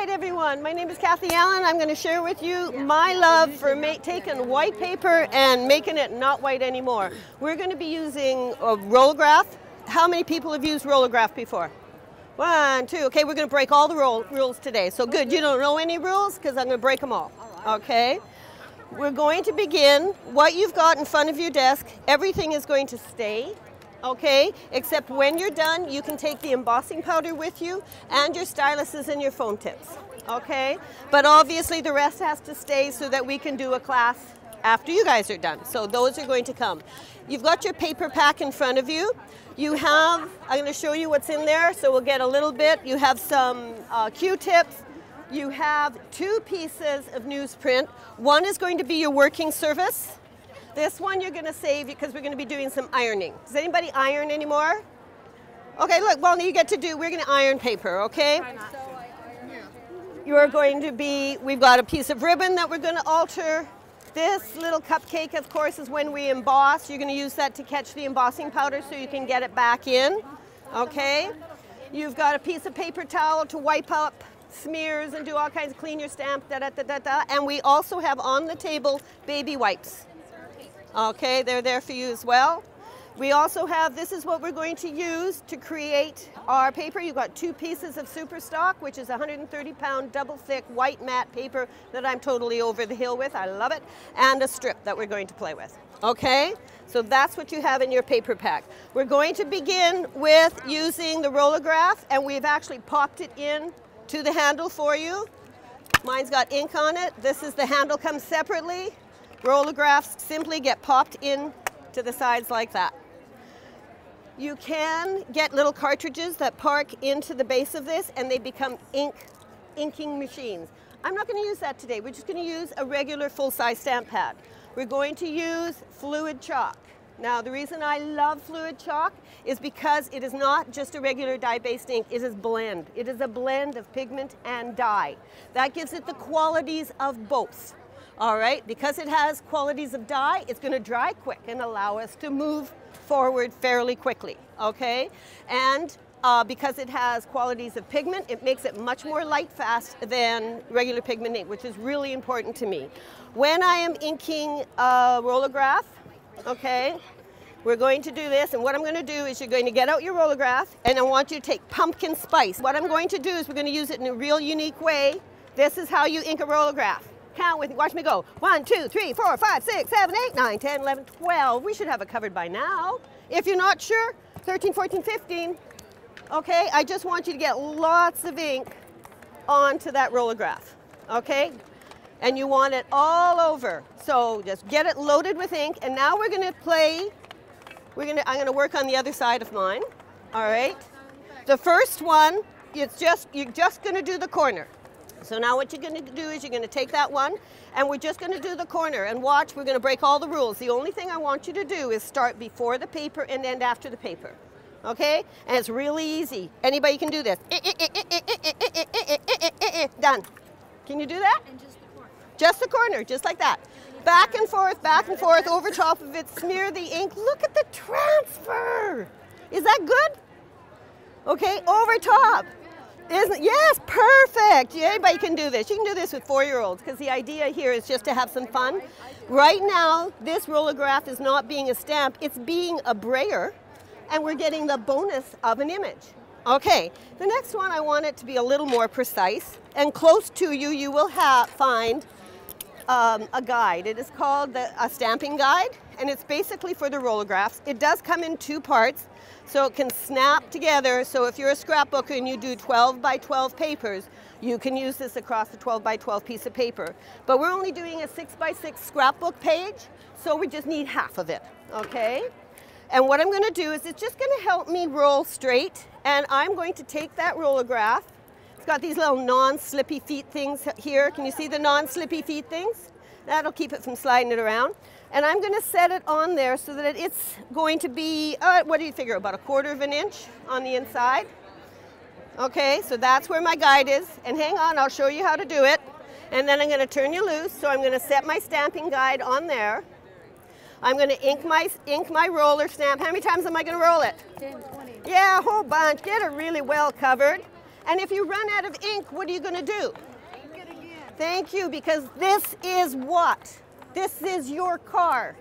right, everyone. My name is Cathie Allan. I'm going to share with you my love for taking white paper and making it not white anymore. We're going to be using a rollograph. How many people have used rollograph before? 1, 2. Okay, we're going to break all the rules today. So good, you don't know any rules because I'm going to break them all. Okay? We're going to begin. What you've got in front of your desk, everything is going to stay. Okay, except when you're done, you can take the embossing powder with you and your styluses and your foam tips. Okay, but obviously the rest has to stay so that we can do a class after you guys are done. So those are going to come. You've got your paper pack in front of you. You have, I'm going to show you what's in there, so we'll get a little bit. You have some Q-tips. You have 2 pieces of newsprint. One is going to be your working surface. This one you're going to save because we're going to be doing some ironing. Does anybody iron anymore? Okay, look, well, you get to do, we're going to iron paper, okay? You're going to be, we've got a piece of ribbon that we're going to alter. This little cupcake, of course, is when we emboss. You're going to use that to catch the embossing powder so you can get it back in, okay? You've got a piece of paper towel to wipe up smears and do all kinds of clean your stamp, da-da-da-da-da. And we also have on the table baby wipes. Okay, they're there for you as well. We also have, this is what we're going to use to create our paper. You've got 2 pieces of super stock, which is 130-pound double thick white matte paper that I'm totally over the hill with. I love it. And a strip that we're going to play with. Okay, so that's what you have in your paper pack. We're going to begin with using the rollograph, and we've actually popped it in to the handle for you. Mine's got ink on it. This is the handle, comes separately. Rollagraphs simply get popped in to the sides like that. You can get little cartridges that park into the base of this and they become inking machines. I'm not going to use that today. We're just going to use a regular full-size stamp pad. We're going to use fluid chalk. Now, the reason I love fluid chalk is because it is not just a regular dye-based ink, it is blend. It is a blend of pigment and dye. That gives it the qualities of both. All right, because it has qualities of dye, it's going to dry quick and allow us to move forward fairly quickly, okay? And because it has qualities of pigment, it makes it much more light fast than regular pigment ink, which is really important to me. When I am inking a rollograph, okay, we're going to do this, and what I'm going to do is you're going to get out your rollograph, and I want you to take pumpkin spice. What I'm going to do is we're going to use it in a real unique way. This is how you ink a rollograph. Count with me, watch me go. 1, 2, 3, 4, 5, 6, 7, 8, 9, 10, 11, 12. We should have it covered by now. If you're not sure, 13, 14, 15. Okay, I just want you to get lots of ink onto that rollograph, okay? And you want it all over. So just get it loaded with ink, and now we're gonna play, I'm gonna work on the other side of mine, all right? The first one, you're just gonna do the corner. So now what you're going to do is you're going to take that one and we're just going to do the corner, and watch, we're going to break all the rules. The only thing I want you to do is start before the paper and end after the paper. Okay? And it's really easy. Anybody can do this. Done. Can you do that? And just the corner. Just the corner, just like that. Back and forth, over top of it, smear the ink. Look at the transfer. Is that good? Okay, over top. Yes, perfect. Anybody can do this. You can do this with 4-year-olds because the idea here is just to have some fun. Right now, this rollograph is not being a stamp, it's being a brayer, and we're getting the bonus of an image. Okay, the next one I want it to be a little more precise, and close to you, you will find a guide. It is called a stamping guide, and it's basically for the rollagraphs. It does come in 2 parts. So it can snap together. So if you're a scrapbooker and you do 12 by 12 papers, you can use this across the 12 by 12 piece of paper. But we're only doing a 6 by 6 scrapbook page, so we just need half of it, okay? And what I'm going to do is it's just going to help me roll straight, and I'm going to take that rollograph. It's got these little non-slippy feet things here. Can you see the non-slippy feet things? That'll keep it from sliding it around. And I'm going to set it on there so that it's going to be, what do you figure, about 1/4 of an inch on the inside? Okay, so that's where my guide is. And hang on, I'll show you how to do it. And then I'm going to turn you loose. So I'm going to set my stamping guide on there. I'm going to ink my roller stamp. How many times am I going to roll it? 10, 20. Yeah, a whole bunch. Get it really well covered. And if you run out of ink, what are you going to do? Ink it again. Thank you, because this is what? This is your car.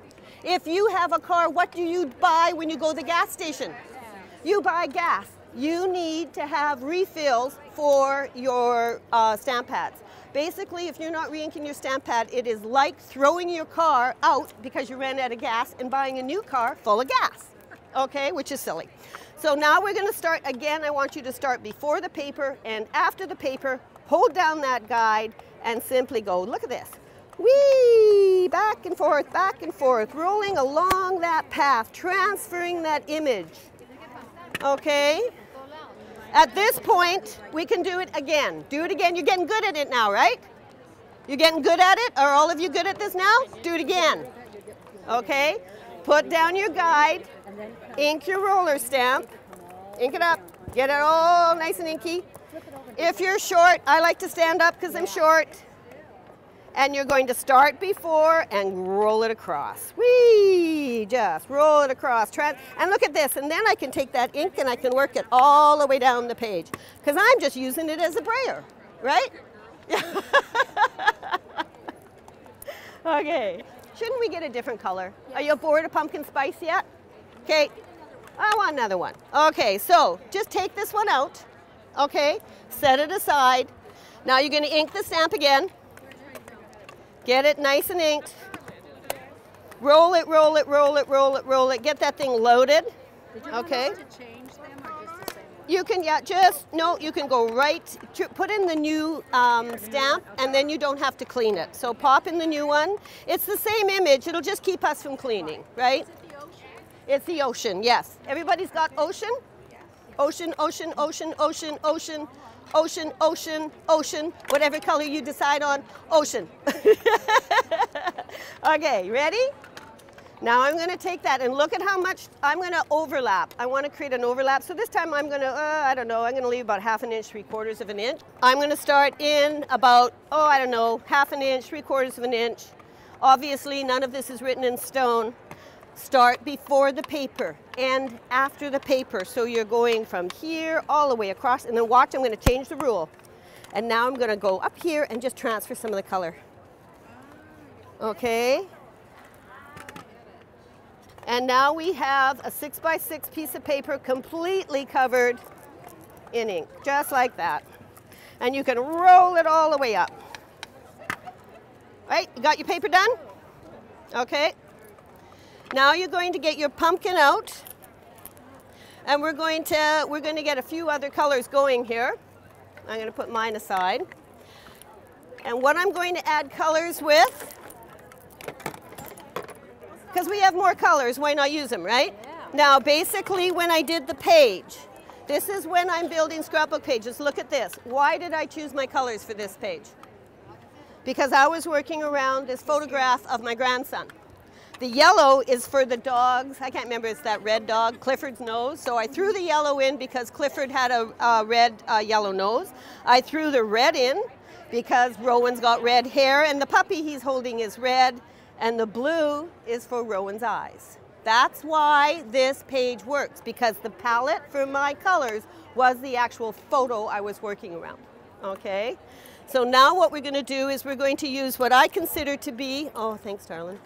If you have a car, what do you buy when you go to the gas station? You buy gas. You need to have refills for your stamp pads. Basically, if you're not re-inking your stamp pad, it is like throwing your car out because you ran out of gas and buying a new car full of gas, okay, which is silly. So now we're going to start, again, I want you to start before the paper and after the paper, hold down that guide and simply go, look at this. Whee! Back and forth, rolling along that path, transferring that image, okay? At this point, we can do it again. Do it again. You're getting good at it now, right? You're getting good at it? Are all of you good at this now? Do it again. Okay? Put down your guide. Ink your roller stamp. Ink it up. Get it all nice and inky. If you're short, I like to stand up because I'm short. And you're going to start before and roll it across. Whee! Just roll it across. And look at this. And then I can take that ink and I can work it all the way down the page. Because I'm just using it as a brayer, right? Okay. Shouldn't we get a different color? Are you bored of pumpkin spice yet? Okay. I want another one. Okay, so just take this one out. Okay. Set it aside. Now you're going to ink the stamp again. Get it nice and inked. Roll it, roll it, roll it, roll it, roll it. Get that thing loaded. Okay. To change them or just the same one? You can, yeah, just, no, you can go right, put in the new stamp, and then you don't have to clean it. So pop in the new one. It's the same image. It'll just keep us from cleaning, right? Is it the ocean? It's the ocean, yes. Everybody's got ocean? Ocean, ocean, ocean, ocean, ocean. Ocean, ocean, ocean, whatever color you decide on, ocean. Okay, ready? Now I'm going to take that and look at how much I'm going to overlap. I want to create an overlap. So this time I'm going to, I don't know, I'm going to leave about 1/2 inch, 3/4 of an inch. I'm going to start in about, I don't know, 1/2 inch, 3/4 inch. Obviously, none of this is written in stone. Start before the paper and after the paper. So you're going from here all the way across, and then watch, I'm going to change the rule. And now I'm going to go up here and just transfer some of the color. Okay. And now we have a 6x6 piece of paper completely covered in ink, just like that. And you can roll it all the way up. Right, you got your paper done? Okay. Now you're going to get your pumpkin out, and we're going to get a few other colors going here. I'm going to put mine aside. And what I'm going to add colors with, because we have more colors, why not use them, right? Yeah. Now basically when I did the page, this is when I'm building scrapbook pages. Look at this. Why did I choose my colors for this page? Because I was working around this photograph of my grandson. The yellow is for the dogs. I can't remember, it's that red dog, Clifford's nose. So I threw the yellow in because Clifford had a red yellow nose. I threw the red in because Rowan's got red hair, and the puppy he's holding is red, and the blue is for Rowan's eyes. That's why this page works, because the palette for my colors was the actual photo I was working around. Okay? So now what we're going to do is we're going to use what I consider to be, oh, thanks, darling.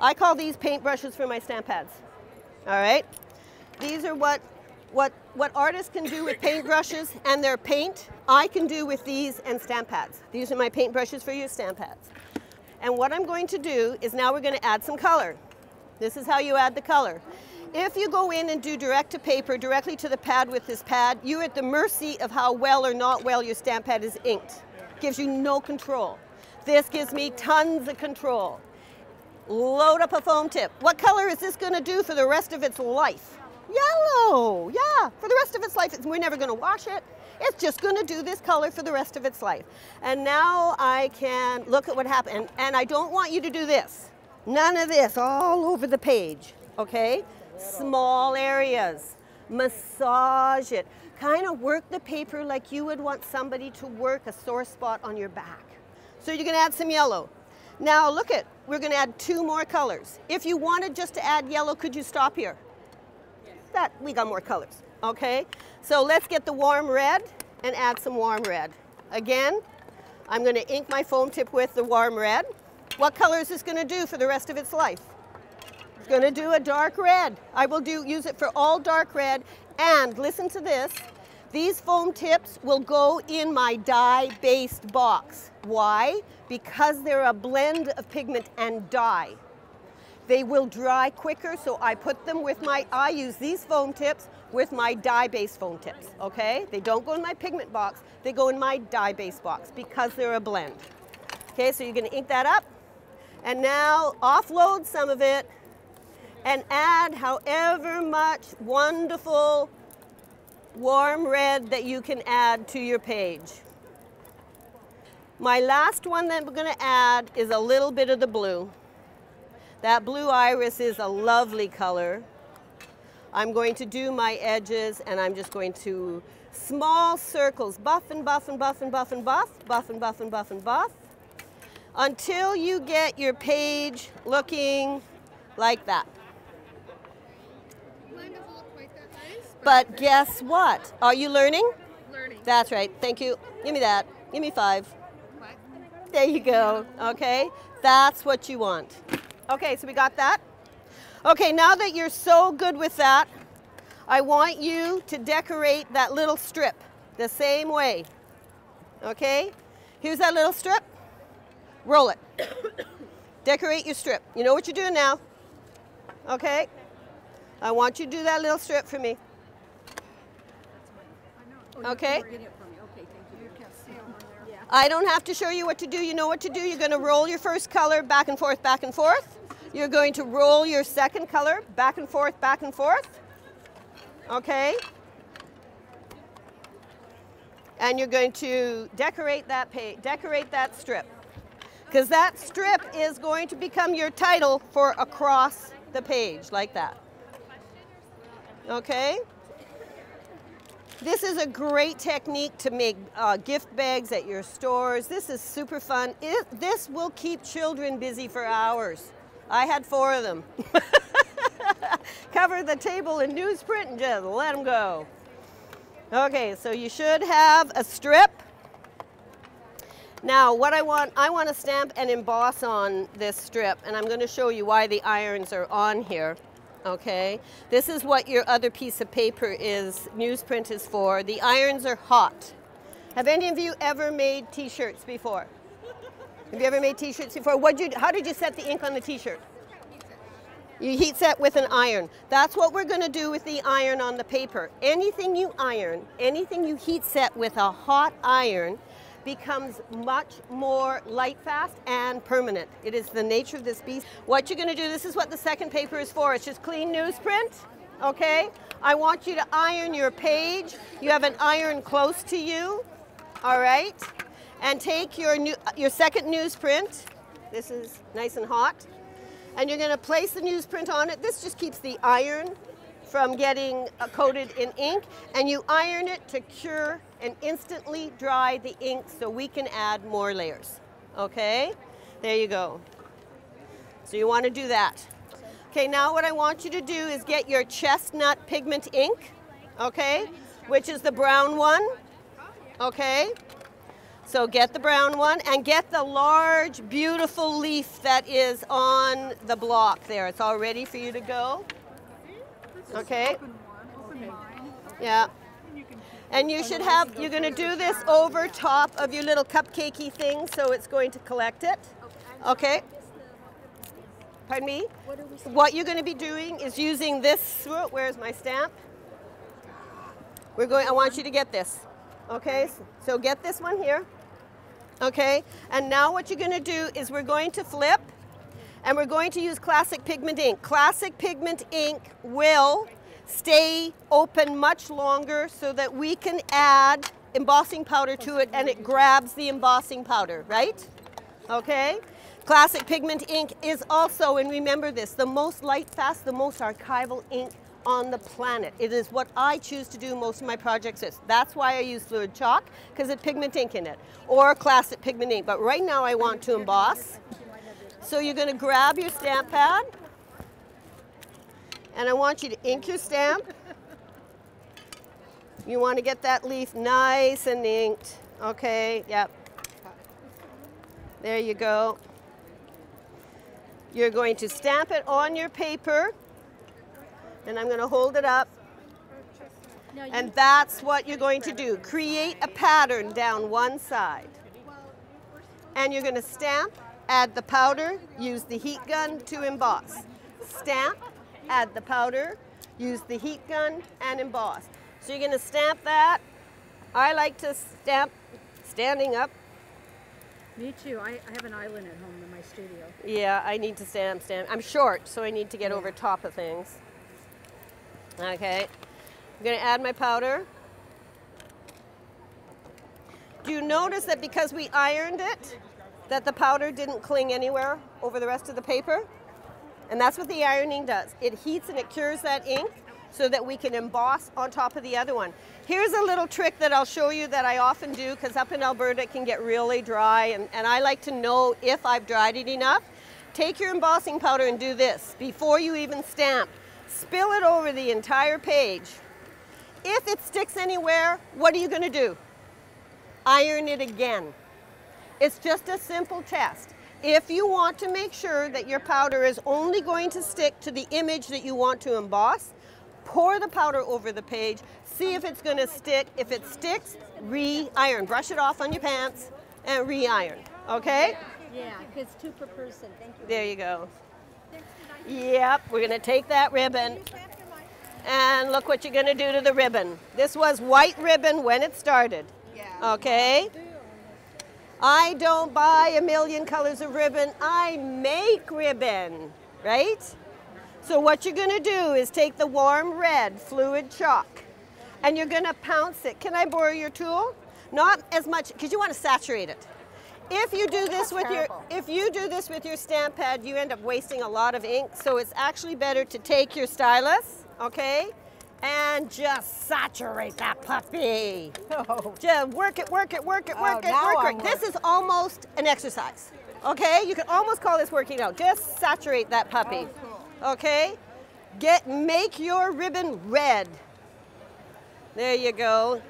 I call these paint brushes for my stamp pads. All right? These are what artists can do with paint brushes and their paint, I can do with these and stamp pads. These are my paint brushes for your stamp pads. And what I'm going to do is now we're going to add some color. This is how you add the color. If you go in and do direct to paper, directly to the pad with this pad, you're at the mercy of how well or not well your stamp pad is inked. Gives you no control. This gives me tons of control. Load up a foam tip. What color is this going to do for the rest of its life? Yellow. Yeah, for the rest of its life. We're never going to wash it. It's just going to do this color for the rest of its life. And now I can look at what happened. And I don't want you to do this. None of this all over the page. Okay? Small areas. Massage it. Kind of work the paper like you would want somebody to work a sore spot on your back. So you're going to add some yellow. Now look at, we're going to add 2 more colors. If you wanted just to add yellow, could you stop here? That, we got more colors, okay? So let's get the warm red and add some warm red. Again, I'm going to ink my foam tip with the warm red. What color is this going to do for the rest of its life? It's going to do a dark red. I will use it for all dark red. And listen to this. These foam tips will go in my dye-based box. Why? Because they're a blend of pigment and dye. They will dry quicker, so I put them with I use these foam tips with my dye-based foam tips, okay? They don't go in my pigment box, they go in my dye-based box because they're a blend. Okay, so you're gonna ink that up, and now offload some of it and add however much wonderful warm red that you can add to your page. My last one that we're gonna add is a little bit of the blue. That blue iris is a lovely color. I'm going to do my edges, and I'm just going to small circles, buff and buff and buff and buff and buff, buff and buff and buff and buff, until you get your page looking like that. Mine doesn't look quite that nice. But guess what? Are you learning? Learning. That's right. Thank you. Give me that. Give me 5. What? There you go. Okay? That's what you want. Okay, so we got that. Okay, now that you're so good with that, I want you to decorate that little strip the same way. Okay? Here's that little strip. Roll it. Decorate your strip. You know what you're doing now. Okay? I want you to do that little strip for me. Okay? I don't have to show you what to do. You know what to do. You're going to roll your first color back and forth, back and forth. You're going to roll your second color back and forth, back and forth. Okay? And you're going to decorate that page, decorate that strip. Because that strip is going to become your title for across the page, like that. Okay? This is a great technique to make gift bags at your stores. This is super fun. This will keep children busy for hours. I had 4 of them. Cover the table in newsprint and just let them go. Okay, so you should have a strip. Now what I want to stamp and emboss on this strip, and I'm going to show you why the irons are on here. Okay, this is what your other piece of paper newsprint is for. The irons are hot. Have any of you ever made t-shirts before? Have you ever made t-shirts before? How did you set the ink on the t-shirt? You heat set with an iron. That's what we're going to do with the iron on the paper. Anything you iron, anything you heat set with a hot iron becomes much more light fast and permanent. It is the nature of this beast. What you're going to do, this is what the second paper is for. It's just clean newsprint. Okay? I want you to iron your page. You have an iron close to you. All right? And take your second newsprint. This is nice and hot. And you're going to place the newsprint on it. This just keeps the iron from getting coated in ink. And you iron it to cure and instantly dry the ink so we can add more layers. Okay? There you go. So you want to do that. Okay, now what I want you to do is get your chestnut pigment ink. Okay? Which is the brown one. Okay? So get the brown one and get the large, beautiful leaf that is on the block there. It's all ready for you to go. Okay? Yeah. And you should have, you're going to do this over top of your little cupcakey thing, so it's going to collect it. Okay? Pardon me? What you're going to be doing is using this, where's my stamp? I want you to get this. Okay? So get this one here. Okay, and now what you're going to do is we're going to flip, and we're going to use classic pigment ink. Classic pigment ink will stay open much longer so that we can add embossing powder to it, and it grabs the embossing powder, right? Okay, classic pigment ink is also, and remember this, the most light fast, the most archival ink on the planet. It is what I choose to do most of my projects with. That's why I use fluid chalk, because it's pigment ink in it, or classic pigment ink. But right now I want to emboss. So you're going to grab your stamp pad, and I want you to ink your stamp. You want to get that leaf nice and inked. Okay, yep. There you go. You're going to stamp it on your paper, and I'm going to hold it up. And that's what you're going to do. Create a pattern down one side. And you're going to stamp, add the powder, use the heat gun to emboss. Stamp, add the powder, use the heat gun, and emboss. So you're going to stamp that. I like to stamp standing up. Me too. I have an island at home in my studio. Yeah, I need to stamp. I'm short, so I need to get over top of things. Okay. I'm going to add my powder. Do you notice that because we ironed it, that the powder didn't cling anywhere over the rest of the paper? And that's what the ironing does. It heats and it cures that ink so that we can emboss on top of the other one. Here's a little trick that I'll show you that I often do, because up in Alberta it can get really dry, and I like to know if I've dried it enough. Take your embossing powder and do this before you even stamp. Spill it over the entire page. If it sticks anywhere, what are you going to do? Iron it again. It's just a simple test. If you want to make sure that your powder is only going to stick to the image that you want to emboss, pour the powder over the page, see if it's going to stick. If it sticks, re-iron. Brush it off on your pants and re-iron, okay? Yeah, because 2 per person. Thank you. There you go. Yep, we're going to take that ribbon and look what you're going to do to the ribbon. This was white ribbon when it started, okay? I don't buy a million colors of ribbon. I make ribbon, right? So what you're going to do is take the warm red fluid chalk and you're going to pounce it. Can I borrow your tool? Not as much, because you want to saturate it. If you do this with your stamp pad, you end up wasting a lot of ink. So it's actually better to take your stylus, okay, and just saturate that puppy. Oh. Just work it, work it, work it, work it, work it. This is almost an exercise, okay? You can almost call this working out. Just saturate that puppy, okay? Make your ribbon red. There you go.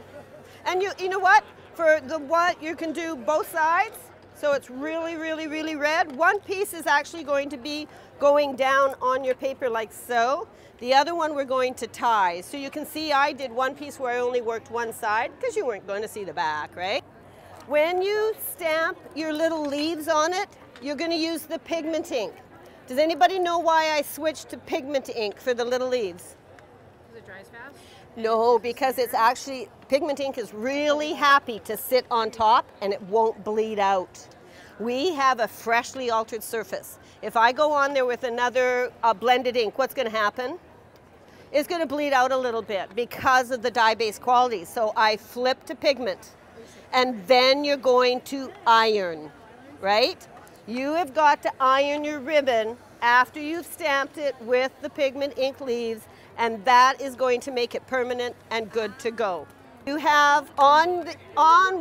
And you know what? For the what, you can do both sides. So it's really, really, really red. One piece is actually going to be going down on your paper like so. The other one we're going to tie. So you can see I did one piece where I only worked one side because you weren't going to see the back, right? When you stamp your little leaves on it, you're going to use the pigment ink. Does anybody know why I switched to pigment ink for the little leaves? Because it dries fast? No, because it's actually, pigment ink is really happy to sit on top and it won't bleed out. We have a freshly altered surface. If I go on there with another blended ink, what's going to happen? It's going to bleed out a little bit because of the dye-based quality. So I flip to pigment, and then you're going to iron, right? You have got to iron your ribbon after you've stamped it with the pigment ink leaves, and that is going to make it permanent and good to go. You have on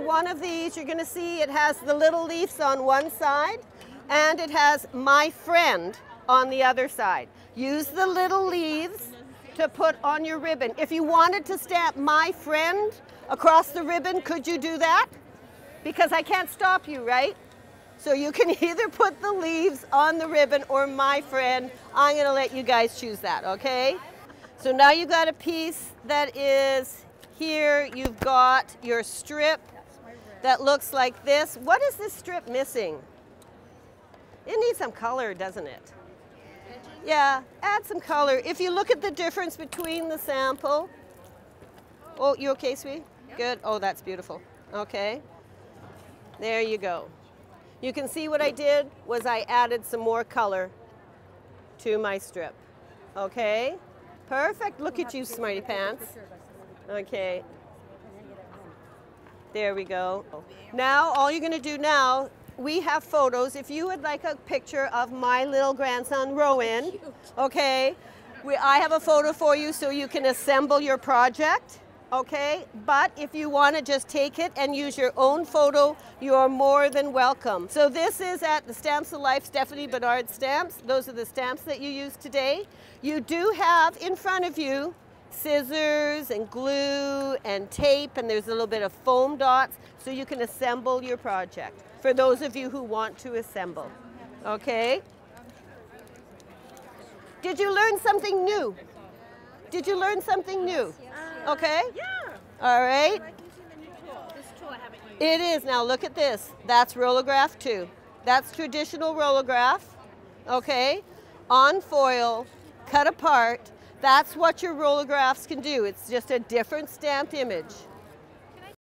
one of these, you're going to see it has the little leaves on one side, and it has my friend on the other side. Use the little leaves to put on your ribbon. If you wanted to stamp my friend across the ribbon, could you do that? Because I can't stop you, right? So you can either put the leaves on the ribbon or my friend. I'm going to let you guys choose that, okay? So now you've got a piece that is here. You've got your strip that looks like this. What is this strip missing? It needs some color, doesn't it? Yeah, add some color. If you look at the difference between the sample. Oh, you okay, sweetie? Good. Oh, that's beautiful. Okay. There you go. You can see what I did was I added some more color to my strip. Okay. Perfect. Look at you, smarty pants. Okay. There we go. Now, all you're going to do now, we have photos. If you would like a picture of my little grandson, Rowan, okay, I have a photo for you so you can assemble your project, okay? But if you want to just take it and use your own photo, you are more than welcome. So this is at the Stamps of Life Stephanie Bernard stamps. Those are the stamps that you use today. You do have in front of you scissors and glue and tape, and there's a little bit of foam dots so you can assemble your project for those of you who want to assemble. Okay? Did you learn something new? Did you learn something new? Okay? Yeah. All right. This tool I haven't used. It is. Now look at this. That's rollograph too. That's traditional rollograph. Okay? On foil, cut apart. That's what your rollagraphs can do. It's just a different stamped image.